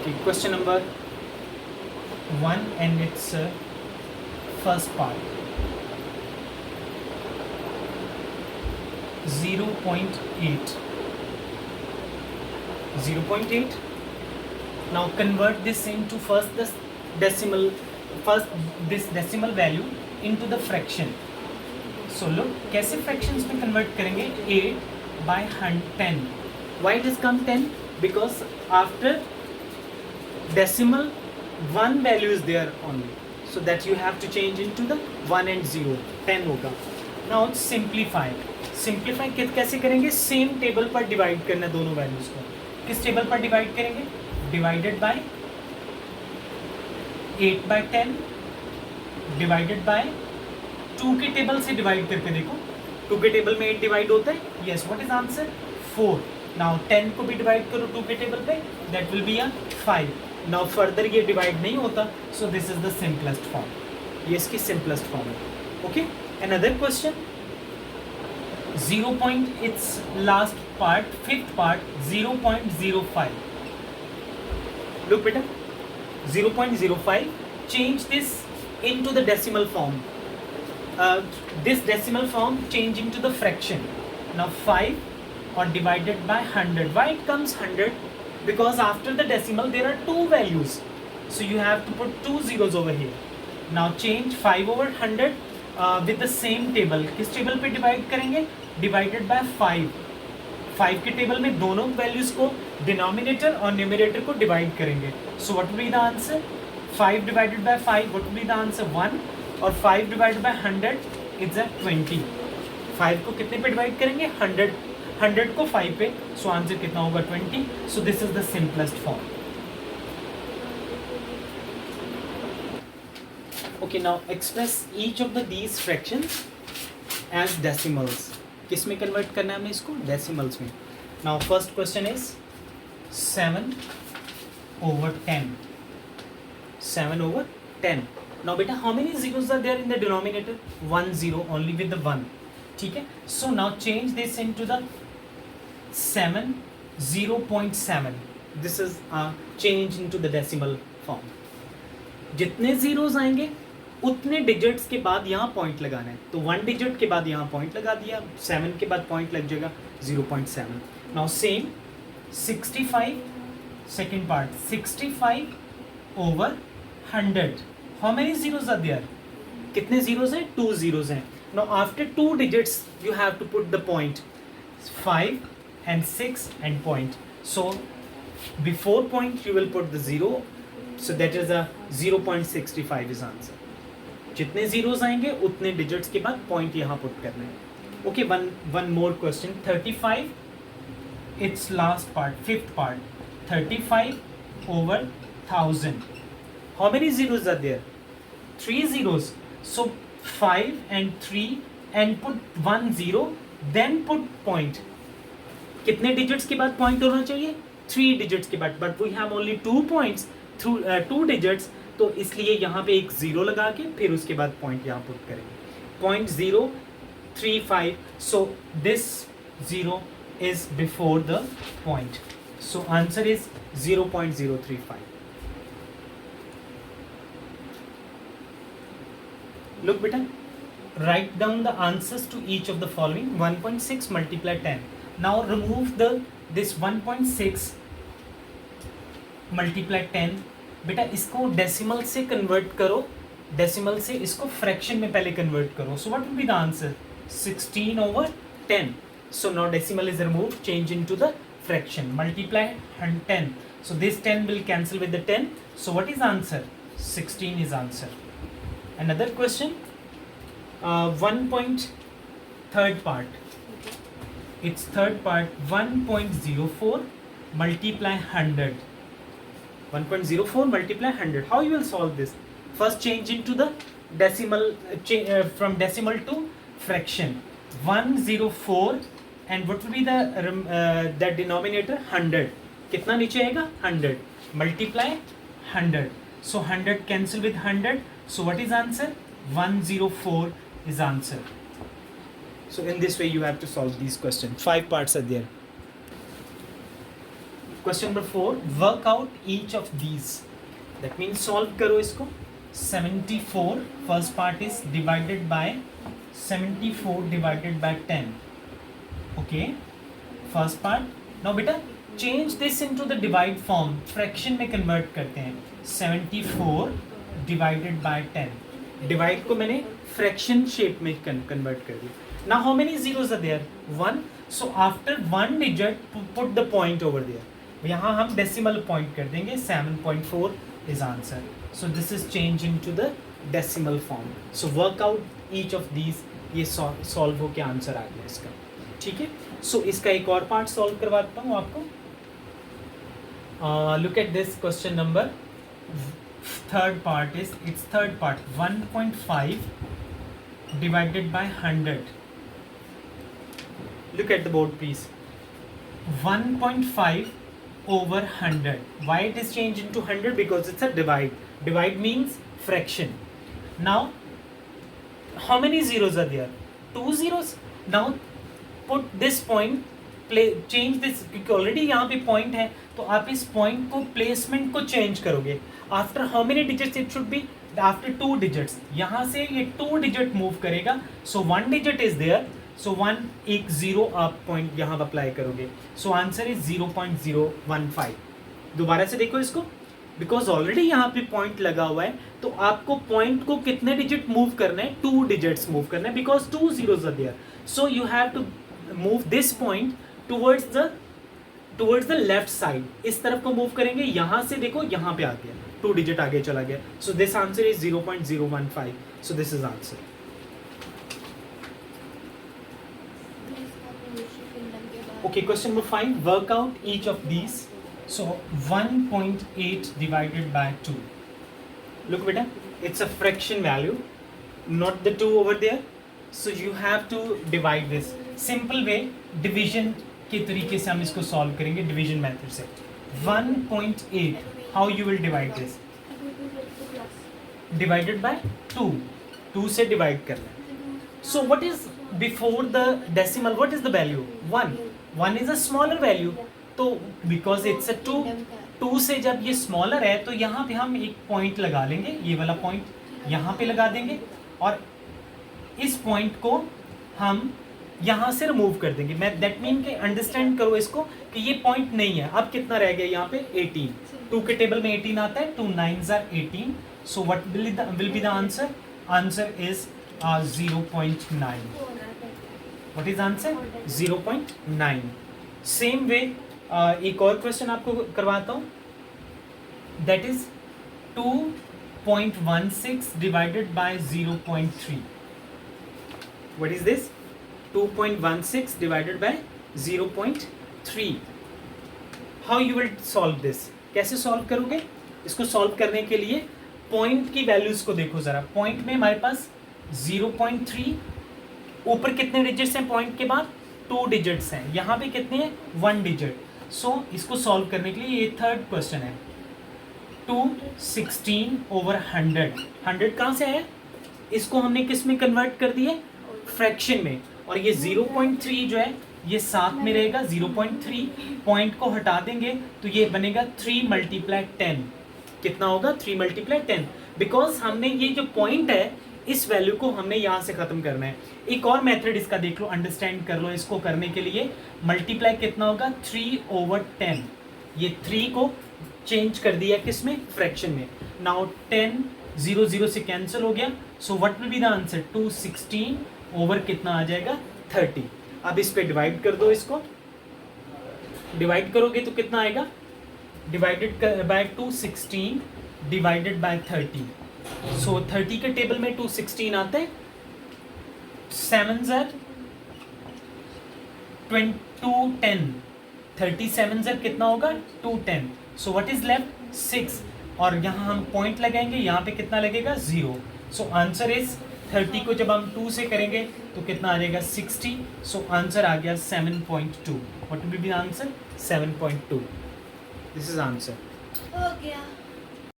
Okay, question number 1 and its first part. 0.8. 0.8. Now convert this into first this decimal value into the fraction. So look, कैसे fractions में convert करेंगे? 8 by 10. Why it has come 10? Because after decimal one value is there only, so that you have to change into the 1 and 0. 10 होगा. Now simplify कैसे करेंगे? Same table पर divide करना दोनों values को. किस टेबल पर डिवाइड करेंगे? Divided by 8 by 10 divided by 2 के टेबल से डिवाइड करके देखो. 2 के टेबल में 8 डिवाइड होता है. Yes, what is answer? 4. Now 10 को भी डिवाइड करो 2 के टेबल पे, that will be 5. Now further ये डिवाइड नहीं होता, so this is the simplest form. ये इसकी सिंपलेस्ट फॉर्म है. Okay, another question. 0. its last part, fifth part, 0.05. Look better, 0.05. Change this into the decimal form. This decimal form change into the fraction. Now 5 or divided by 100. Why it comes 100? Because after the decimal there are two values, so you have to put 2 zeros over here. Now change 5 over 100 with the same table. किस table पे divide करेंगे? Divided by 5. 5 के table में दोनों values को denominator और numerator को divide करेंगे. So what will be the answer? 5 divided by 5, what will be the answer? 1. और 5 डिवाइडेड बाय 100 इज 20. 5 को कितने पे डिवाइड करेंगे? 100 को 5 पे, सो आंसर कितना होगा? 20. So this is the simplest form. Okay, now express each of these fractions as decimals. किस में कन्वर्ट करना है हमें इसको? डेसिमल्स में. Now first question is 7 over 10. 7 over 10. Now beta, how many zeros are there in the denominator? 1 0 only with the 1. ठीक है. So now change this into the 7 0.7. This is change into the decimal form. जितने zeros आएंगे उतने digits के बाद यहाँ point लगाना है. तो 1 डिजिट के बाद यहाँ पॉइंट लगा दिया. 7 के बाद पॉइंट लग जाएगा 0.7. Now same 65 second part. 65 over 100. How many zeros are there? कितने जीरोज हैं? 2 जीरोज हैं. Now after 2 digits you have to put the point. 5 and 6 and point. So before point you will put the 0. So that is a 0.65 is answer. जितने zeros आएंगे उतने digits के बाद point यहाँ put करना है. Okay, one more question. 35 it's last part, fifth part. 35 over 1000. How many zeros are there? 3 zeros. So 5 and 3 and put 1 0, then put point. कितने digits के बाद पॉइंट होना चाहिए? 3 डिजिट्स के बाद. But we have only 2 points through 2 digits, तो इसलिए यहाँ पे एक 0 लगा के फिर उसके बाद पॉइंट यहाँ पुट करेंगे. 0.035. So this 0 is before the point. So answer is 0.035. Look बेटा, write down the answers to each of the following. 1.6 multiply 10. Now remove this 1.6 multiply 10. बेटा इसको डेसिमल से कन्वर्ट करो. डेसिमल से इसको फ्रैक्शन में पहले कन्वर्ट करो. So what will be the answer? 16 over 10. So now decimal is removed, change into the fraction. Multiply 10. So this 10 will cancel with the 10. So what is answer? 16 is answer. Another question. 1.3 part. Its third part. 1.04 multiply 100. 1.04 multiply 100. How you will solve this? First change into the decimal, from decimal to fraction. 104 and what will be the denominator? 100. कितना नीचे आएगा? 100. Multiply 100. So 100 cancel with 100. So what is answer? 104 is answer. So in this way you have to solve these questions. 5 parts are there. Question number 4, work out each of these, that means solve करो इसको. 74 first part is divided by 74 divided by 10. Okay, first part. Now बेटा change this into the divide form, fraction में convert करते हैं. 74 divided by 10, divide को मैंने fraction shape में convert कर दिया. Now how many zeros are there? 1. So after one digit, put the point over there. यहाँ हम decimal point कर देंगे. 7.4 is answer. So this is changed into the decimal form. So work out each of these. ये solve हो के answer आ गया इसका. ठीक है. So इसका एक और part solve करवाता हूँ आपको. Look at this question number. Third part is its third part. 1.5 divided by 100. Look at the board please. 1.5 over 100. Why it is changed into 100? Because it's a divide. Divide means fraction. Now how many zeros are there? 2 zeros. Now put this point, change this, क्योंकि already यहाँ पे point है तो आप इस point को placement को change करोगे. After how many digits it should be? After 2 digits. यहाँ से ये 2 डिजिट मूव करेगा. सो 1 डिजिट इज देयर. सो 1 एक 0 आप पॉइंट यहाँ अप्लाई करोगे. So answer is 0.015. दोबारा से देखो इसको, बिकॉज ऑलरेडी यहाँ पे पॉइंट लगा हुआ है तो आपको पॉइंट को कितने डिजिट मूव करना है? 2 डिजिट्स मूव करना है, because 2 zeros are there. So you have to move this point towards the left side. इस तरफ को मूव करेंगे. यहाँ से देखो यहाँ पे आ गया, 2 डिजिट आगे चला गया. So this answer is 0.015. So this is answer. Okay, question number 5, work out each of these. So 1.8 divided by 2. Look beta, it's a fraction value, not the 2 over there. So you have to divide this. Simple way, division के तरीके से हम इसको solve करेंगे, division method से. 1.8, how you will divide this? Divided by 2. 2 से divide करना है. So what is before the decimal? What is the value? 1. 1 is a smaller value. तो because it's a 2, 2 से जब ये smaller है तो यहाँ पे हम एक point लगा लेंगे. ये वाला point यहाँ पे लगा देंगे और इस point को हम यहाँ से remove कर देंगे. मैं that mean कि understand करो इसको कि ये point नहीं है. अब कितना रह गया यहाँ पे? 18. 2 के टेबल में 18 आता है. 2 9s are 18. So what will be the answer? Answer is 0.9. What is answer? 0.9. Same way एक और क्वेश्चन आपको करवाता हूँ. That is 2.16 divided by 0.3. What is this? 2.16 divided by 0.3. How you will solve this? कैसे solve करोगे? इसको solve करने के लिए पॉइंट की वैल्यूज को देखो जरा. पॉइंट में हमारे पास 0.3, ऊपर कितने डिजिट्स हैं पॉइंट के बाद? 2 डिजिट्स हैं. यहाँ पे कितने हैं? 1 डिजिट. सो इसको सॉल्व करने के लिए ये थर्ड क्वेश्चन है. 216 over 100. 100 कहाँ से है? इसको हमने किस में कन्वर्ट कर दिया? फ्रैक्शन में. और ये 0.3 जो है ये साथ में रहेगा. 0.3 पॉइंट को हटा देंगे तो ये बनेगा 3 × 10. कितना होगा? 3 × 10. बिकॉज हमने ये जो पॉइंट है इस वैल्यू को हमने यहाँ से ख़त्म करना है. एक और मेथड इसका देख लो, अंडरस्टैंड कर लो. इसको करने के लिए मल्टीप्लाई कितना होगा? 3/10. ये 3 को चेंज कर दिया किस में? फ्रैक्शन में. नाउ 10 0 0 से कैंसिल हो गया. So what will be the answer? 216 over कितना आ जाएगा? 30. अब इस पे डिवाइड कर दो. इसको डिवाइड करोगे तो कितना आएगा? Divided by 216 divided by 30. सो 30 के टेबल में 216 आता है. 7s are 210. 37s are कितना होगा? 210. So what is left? 6. और यहाँ हम पॉइंट लगाएंगे. यहाँ पे कितना लगेगा? 0. सो आंसर इज 30 को जब हम 2 से करेंगे तो कितना आ जाएगा? 60. सो आंसर आ गया 7.2. What will be the answer? 7.2. This is answer. हो गया.